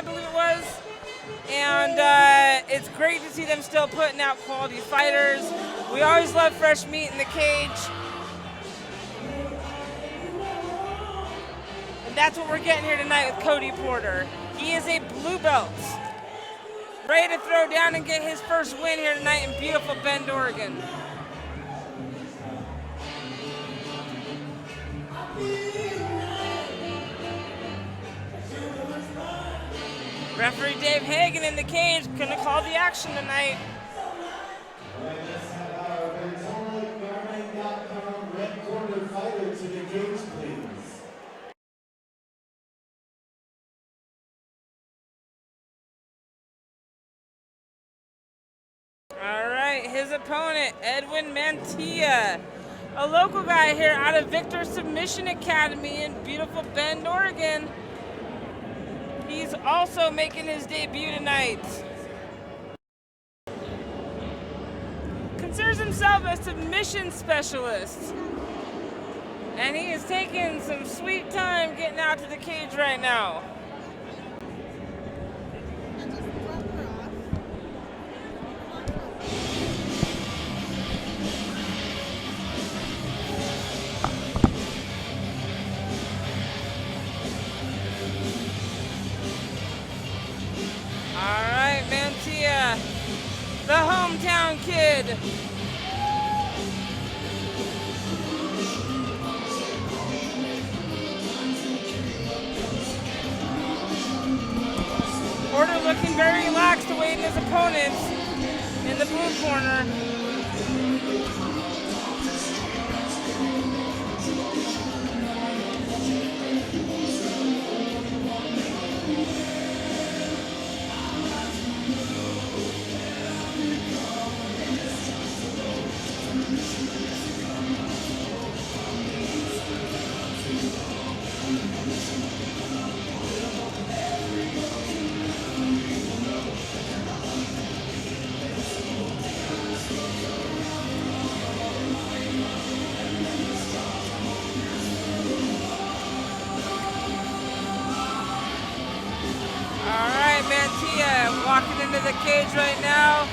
I believe it was. And it's great to see them still putting out quality fighters. We always love fresh meat in the cage. And that's what we're getting here tonight with Cody Porter. He is a blue belt, ready to throw down and get his first win here tonight in beautiful Bend, Oregon. Referee Dave Hagan in the cage, gonna call the action tonight. All right, his opponent, Edwin Mantilla, a local guy here out of Victor Submission Academy in beautiful Bend, Oregon. He's also making his debut tonight. Considers himself a submission specialist. And he is taking some sweet time getting out to the cage right now. All right, Mantilla, the hometown kid. Porter looking very relaxed, awaiting his opponents in the blue corner. Mantilla walking into the cage right now.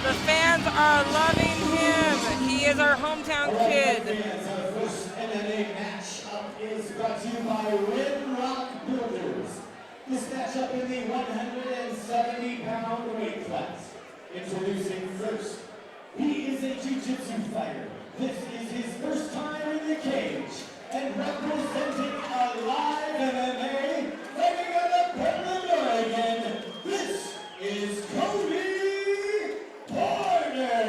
The fans are loving him. He is our hometown kid. Our first MMA matchup is brought to you by Red Rock Builders. This matchup in the 170-pound weight class. Introducing first, he is a jiu-jitsu fighter. This is his first time in the cage. And representing a live MMA, fighting out of Portland, Oregon, this is Cody Porter.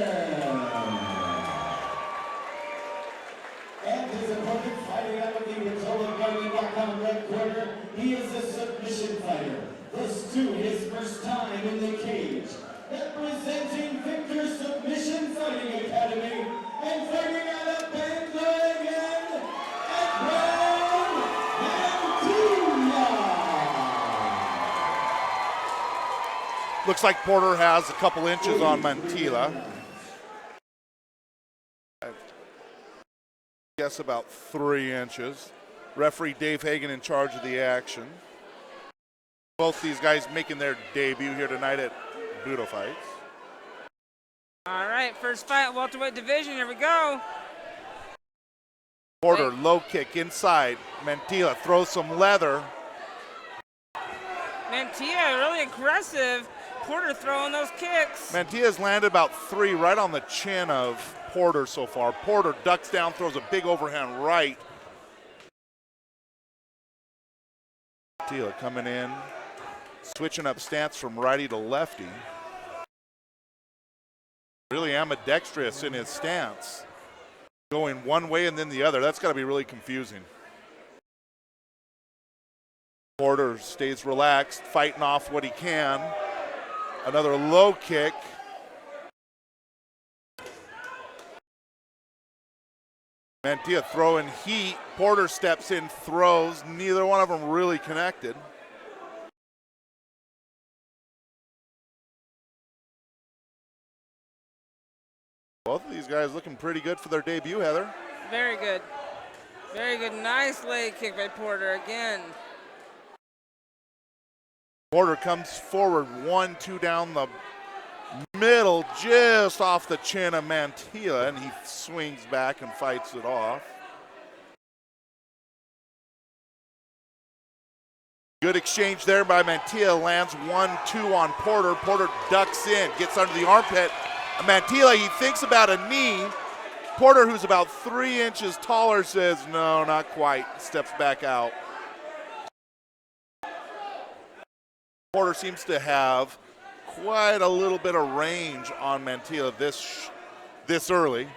And his opponent fighting out of the Pretaliation red corner, he is a submission fighter. This too, his first time in the cage. Representing Victor Submission Fighting Academy and fighting out of Bend, Oregon, Edwin Mantilla. Looks like Porter has a couple inches on Mantilla. I guess about 3 inches. Referee Dave Hagan in charge of the action. Both these guys making their debut here tonight at Budo fights. All right, first fight, welterweight division, here we go. Porter, low kick inside. Mantilla throws some leather. Mantilla really aggressive. Porter throwing those kicks. Mantilla's landed about 3 right on the chin of Porter so far. Porter ducks down, throws a big overhand right. Mantilla coming in, switching up stance from righty to lefty. Really ambidextrous in his stance. Going one way and then the other. That's got to be really confusing. Porter stays relaxed, fighting off what he can. Another low kick. Mantilla throwing heat. Porter steps in, throws. Neither one of them really connected. Both of these guys looking pretty good for their debut, Heather. Very good. Very good. Nice leg kick by Porter again. Porter comes forward, 1-2 down the middle, just off the chin of Mantilla, and he swings back and fights it off. Good exchange there by Mantilla, lands 1-2 on Porter. Porter ducks in, gets under the armpit. Mantilla, he thinks about a knee. Porter, who's about 3 inches taller, says, no, not quite, steps back out. Porter seems to have quite a little bit of range on Mantilla this early.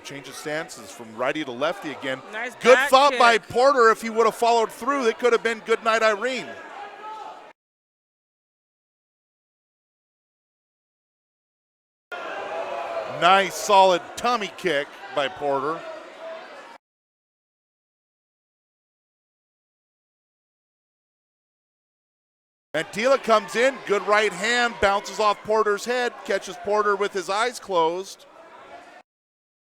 Changes stances from righty to lefty again. Nice good back thought kick by Porter. If he would have followed through, it could have been good night, Irene. Nice solid tummy kick by Porter. Mantilla comes in, good right hand, bounces off Porter's head, catches Porter with his eyes closed.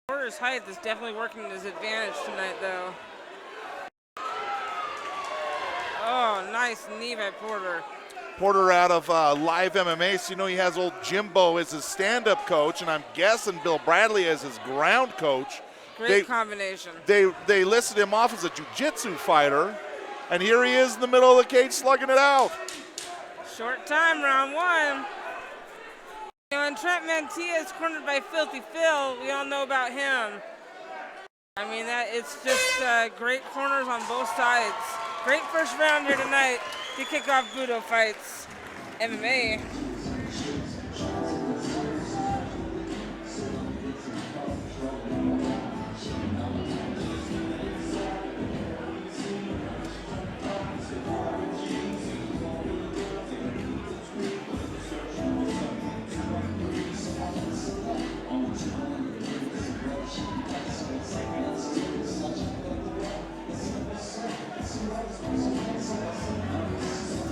Porter's height is definitely working to his advantage tonight, though. Oh, nice knee by Porter. Porter out of Live MMA, so you know he has old Jimbo as his stand-up coach, and I'm guessing Bill Bradley as his ground coach. Great combination. They listed him off as a jiu-jitsu fighter, and here he is in the middle of the cage slugging it out. Short time, round one. You know, and Trent Mantilla is cornered by Filthy Phil. We all know about him. I mean, it's just great corners on both sides. Great first round here tonight to kick off Budo Fights MMA.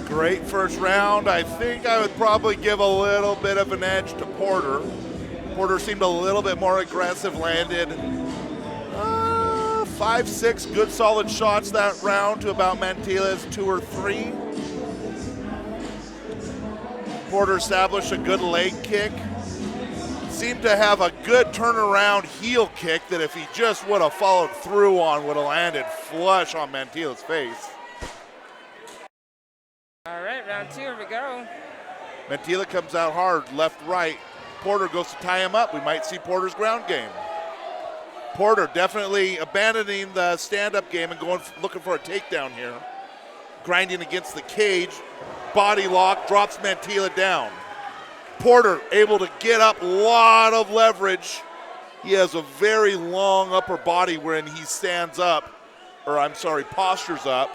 Great first round. I think I would probably give a little bit of an edge to Porter. Porter seemed a little bit more aggressive, landed 5, 6 good solid shots that round to about Mantilla's 2 or 3. Porter established a good leg kick. Seemed to have a good turnaround heel kick that if he just would have followed through on would have landed flush on Mantilla's face. All right, round 2, here we go. Mantilla comes out hard, left, right. Porter goes to tie him up. We might see Porter's ground game. Porter definitely abandoning the stand-up game and looking for a takedown here. Grinding against the cage. Body lock, drops Mantilla down. Porter able to get up, lot of leverage. He has a very long upper body when he stands up, postures up.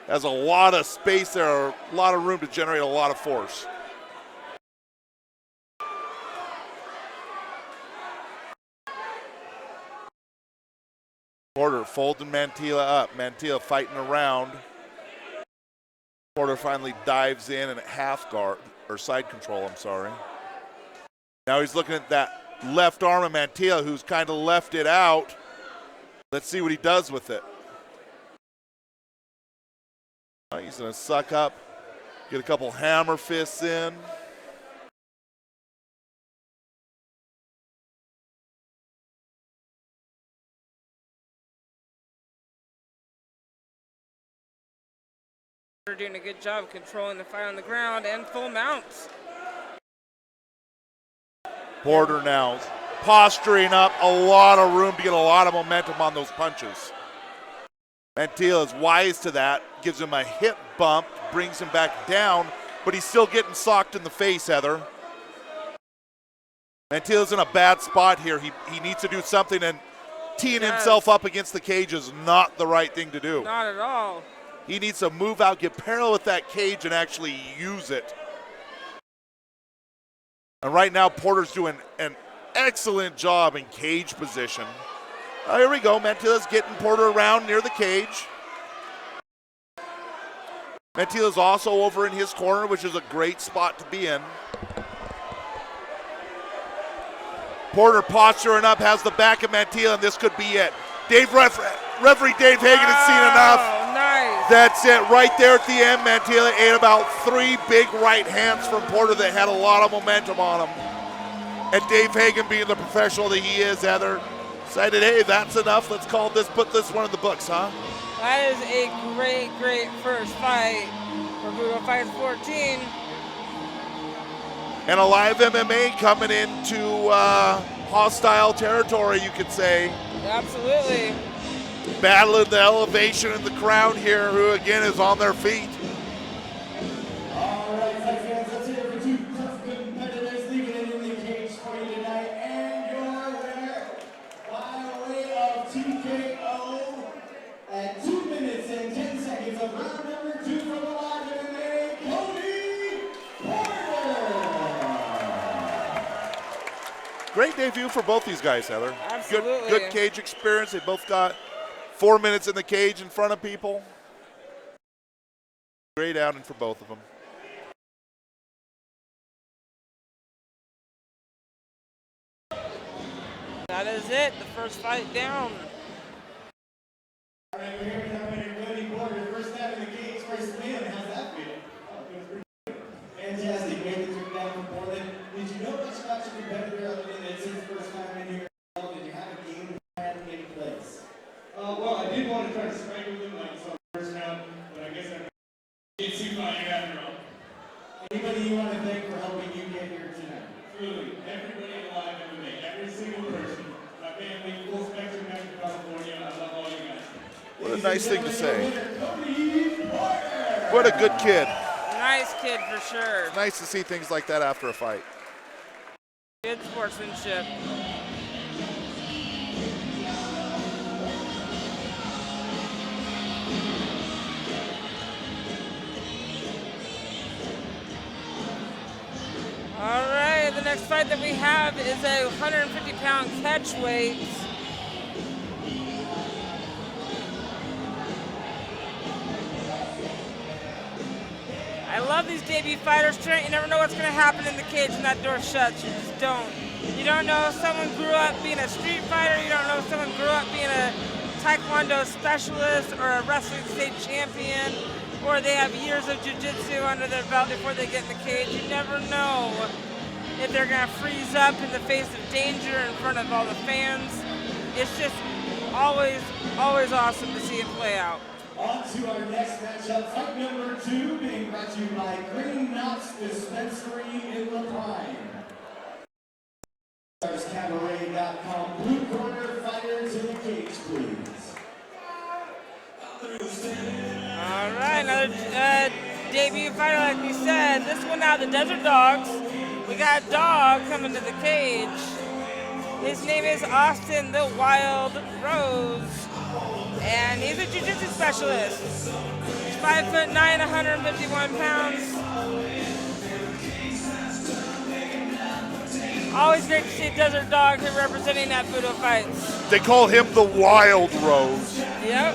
Has a lot of space there, a lot of room to generate a lot of force. Porter folding Mantilla up. Mantilla fighting around. Porter finally dives in and half guard, or side control, I'm sorry. Now he's looking at that left arm of Mantilla, who's kind of left it out. Let's see what he does with it. He's going to suck up, get a couple hammer fists in. They're doing a good job of controlling the fight on the ground and full mounts. Porter now posturing up, a lot of room to get a lot of momentum on those punches. Mantilla is wise to that, gives him a hip bump, brings him back down, but he's still getting socked in the face, Heather. Mantilla's in a bad spot here. He needs to do something, and teeing himself up against the cage is not the right thing to do. Not at all. He needs to move out, get parallel with that cage, and actually use it. And right now, Porter's doing an excellent job in cage position. Here we go. Mantilla's getting Porter around near the cage. Mantilla's also over in his corner, which is a great spot to be in. Porter posturing up, has the back of Mantilla, and this could be it. Referee Dave Hagen has seen enough. Nice. That's it right there at the end. Mantilla ate about 3 big right hands from Porter that had a lot of momentum on him. And Dave Hagen, being the professional that he is, Heather, decided, hey, that's enough. Let's put this one in the books, huh? That is a great, great first fight for Budo Fights 14. And a live MMA coming into hostile territory, you could say. Absolutely. Battling the elevation in the crowd here, who again is on their feet. All right, fight fans, let's hear it for 2 tough competitors leaving it in the cage for you tonight. And your winner, by way of TKO, at 2 minutes and 10 seconds of round number 2 from the live MMA, Cody Porter. Great debut for both these guys, Heather. Absolutely. Good cage experience. They both got 4 minutes in the cage in front of people. Great outing for both of them. That is it, the first fight down. All right, we're here with Cody Porter. First time in the cage, first win. How's that feel? Oh, it feels pretty good. Fantastic. Great that took down from Portland. Did you know much about your competitor other than it's his first time in here? Did you have a game plan in place? Well, I did want to try to strike with him like some first round, but I guess I didn't see my after all. Anybody you want to thank for helping you get here tonight? Truly, everybody in live MMA, every single person, my family, full spectrum back in California, I love all you guys. What a nice thing to say. Cody Porter. What a good kid. Nice kid for sure. Nice to see things like that after a fight. Good sportsmanship. All right, the next fight that we have is a 150-pound catch weight. I love these debut fighters, Trent. You never know what's going to happen in the cage when that door shuts. You just don't. You don't know if someone grew up being a street fighter. You don't know if someone grew up being a taekwondo specialist or a wrestling state champion, or they have years of jiu-jitsu under their belt before they get in the cage. You never know if they're going to freeze up in the face of danger in front of all the fans. It's just always, always awesome to see it play out. On to our next matchup, fight number 2, being brought to you by Green Knots Dispensary in La Pine. Cabaret.com, blue corner fighter to the cage, please. All right, another debut fighter, like we said. This one now, the Desert Dogs. We got a dog coming to the cage. His name is Austin the Wild Rose, and he's a jiu-jitsu specialist. He's 5'9", 151 pounds. Always great to see a Desert Dog here representing that Budo Fights. They call him the Wild Rose. Yep.